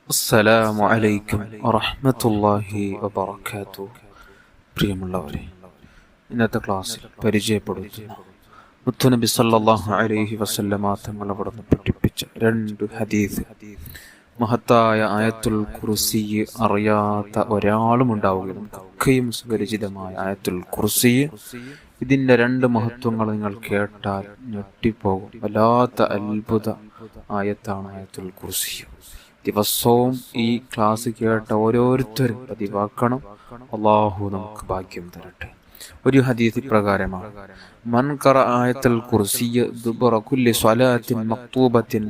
അസ്സലാമു അലൈക്കും വറഹ്മത്തുള്ളാഹി വബറകാതുഹു. പ്രിയമുള്ളവരെ, ഇന്നത്തെ ക്ലാസ്സിൽ പരിചയപ്പെടുത്തുന്ന മുത്തുനബി സല്ലല്ലാഹു അലൈഹി വസല്ലമ തങ്ങൾ അവിടുന്ന് പഠിപ്പിച്ച 2 ഹദീസ്. മഹത്തായ ആയത്തുൽ കുർസി അറിയാത്ത ഒരാളും ഉണ്ടാവുകയും ഒക്കെയും സുപരിചിതമായ ആയത്തുൽ കുർസി, ഇതിൻ്റെ 2 മഹത്വങ്ങൾ നിങ്ങൾ കേട്ടാൽ ഞെട്ടിപ്പോകും. വല്ലാത്ത അത്ഭുത ആയത്താണ് ആയത്തുൽ കുർസി. ദിവസവും ഈ ക്ലാസ് കേട്ട ഓരോരുത്തരും പതിവാക്കണം. അല്ലാഹു നമുക്ക് ഭാഗ്യം തരട്ടെ. ഒരു ഹദീസ് പ്രകാരമാണ്: മൻ ഖറഅ ആയത്തുൽ കുർസി ദുബറ കുല്ലി സ്വലാത്തിൻ മക്തൂബത്തിൻ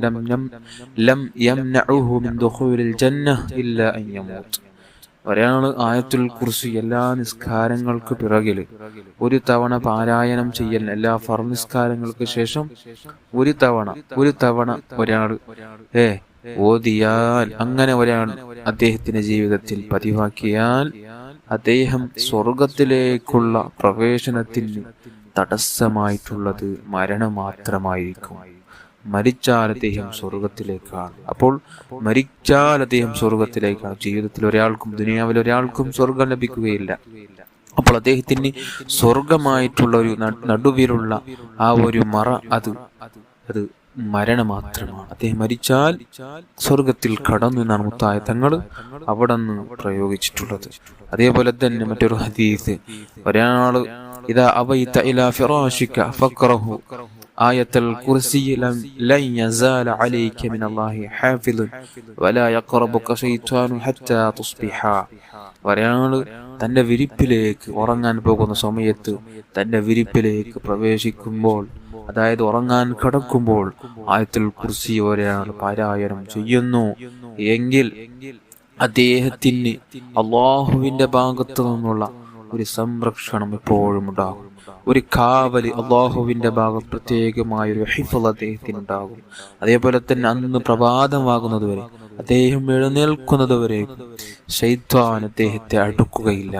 ലം യംനഉഹു മിൻ ദുഖൂലിൽ ജന്നഹ ഇല്ലാ അൻ യമൂത്ത്. ഒരാൾ ആയത്തുൽ കുർസി എല്ലാ നിസ്കാരങ്ങൾക്ക് പിറകിൽ ഒരു തവണ പാരായണം ചെയ്യൽ, എല്ലാ ഫർദ് നിസ്കാരങ്ങൾക്ക് ശേഷം ഒരു തവണ ഒരാൾ ഓതിയാൽ, അങ്ങനെ ഒരാൾ അദ്ദേഹത്തിന്റെ ജീവിതത്തിൽ പതിവാക്കിയാൽ, അദ്ദേഹം സ്വർഗത്തിലേക്കുള്ള പ്രവേശനത്തിന് തടസ്സമായിട്ടുള്ളത് മരണം മാത്രമായിരിക്കും. മരിച്ചാൽ അദ്ദേഹം സ്വർഗത്തിലേക്കാണ്. അപ്പോൾ മരിച്ചാൽ അദ്ദേഹം സ്വർഗത്തിലേക്കാണ്. ജീവിതത്തിൽ ഒരാൾക്കും ദുനിയാവിൽ ഒരാൾക്കും സ്വർഗം ലഭിക്കുകയില്ല. അപ്പോൾ അദ്ദേഹത്തിന് സ്വർഗമായിട്ടുള്ള ഒരു നടുവിലുള്ള ആ ഒരു മറ അത് മരണം മാത്രമാണ്. അദ്ദേഹം മരിച്ചാൽ സ്വർഗത്തിൽ കടന്നു എന്നാണ് മുത്തായ തങ്ങൾ അവിടെ നിന്ന് പ്രയോഗിച്ചിട്ടുള്ളത്. അതേപോലെ തന്നെ മറ്റൊരു ഹദീസ്: ഒരാള് ഇദാ അവൈത ഇലാ ഫിറാശിക ഫഖറഹു ആയത്തുൽ കുർസി ലൻ യസാല അലൈക മിനല്ലാഹി ഹാഫിദുൻ വലാ യഖറബുക ശൈത്വാനു ഹത്താ തുസ്ബിഹ. ഒരാള് തന്റെ വിരിപ്പിലേക്ക് ഉറങ്ങാൻ പോകുന്ന സമയത്ത്, തന്റെ വിരിപ്പിലേക്ക് പ്രവേശിക്കുമ്പോൾ, അതായത് ഉറങ്ങാൻ കിടക്കുമ്പോൾ ആയത്തുൽ കുർസി ഒരാൾ പാരായണം ചെയ്യുന്നു എങ്കിൽ അദ്ദേഹത്തിന് അള്ളാഹുവിന്റെ ഭാഗത്തു നിന്നുള്ള ഒരു സംരക്ഷണം എപ്പോഴും ഉണ്ടാകും. ഒരു കാവല് അള്ളാഹുവിന്റെ ഭാഗത്ത് പ്രത്യേകമായൊരു ഹിഫ്ള് അദ്ദേഹത്തിനുണ്ടാകും. അതേപോലെ തന്നെ അന്ന് പ്രഭാതമാകുന്നത് വരെ, അദ്ദേഹം എഴുന്നേൽക്കുന്നത് വരെ ശൈത്വാൻ അദ്ദേഹത്തെ അടുക്കുകയില്ല.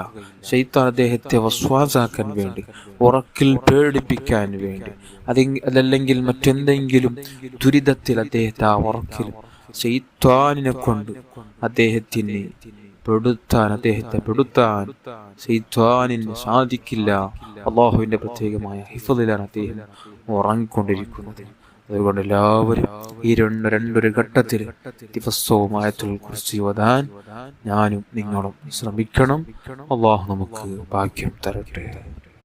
ശൈത്വാൻ അദ്ദേഹത്തെ വസ്വാസാക്കാൻ വേണ്ടി, ഉറക്കിൽ പേടിപ്പിക്കാൻ വേണ്ടി, അതല്ലെങ്കിൽ മറ്റെന്തെങ്കിലും ദുരിതത്തിൽ അദ്ദേഹത്തെ ആ ഉറക്കിൽ ശൈത്വാനിനെ കൊണ്ട് അദ്ദേഹത്തെ പെടുത്താൻ ശൈത്വാനിന് സാധിക്കില്ല. അള്ളാഹുവിന്റെ പ്രത്യേകമായ ഹിഫ്ളിലാണ് അദ്ദേഹം ഉറങ്ങിക്കൊണ്ടിരിക്കുന്നത്. അതുകൊണ്ട് എല്ലാവരും ഈ രണ്ടൊരു ഘട്ടത്തിൽ ദിവസവും ആയത്തുൽ കുർസി ഓതാൻ ഞാനും നിങ്ങളും ശ്രമിക്കണം. അള്ളാഹു നമുക്ക് ഭാഗ്യം തരട്ടെ.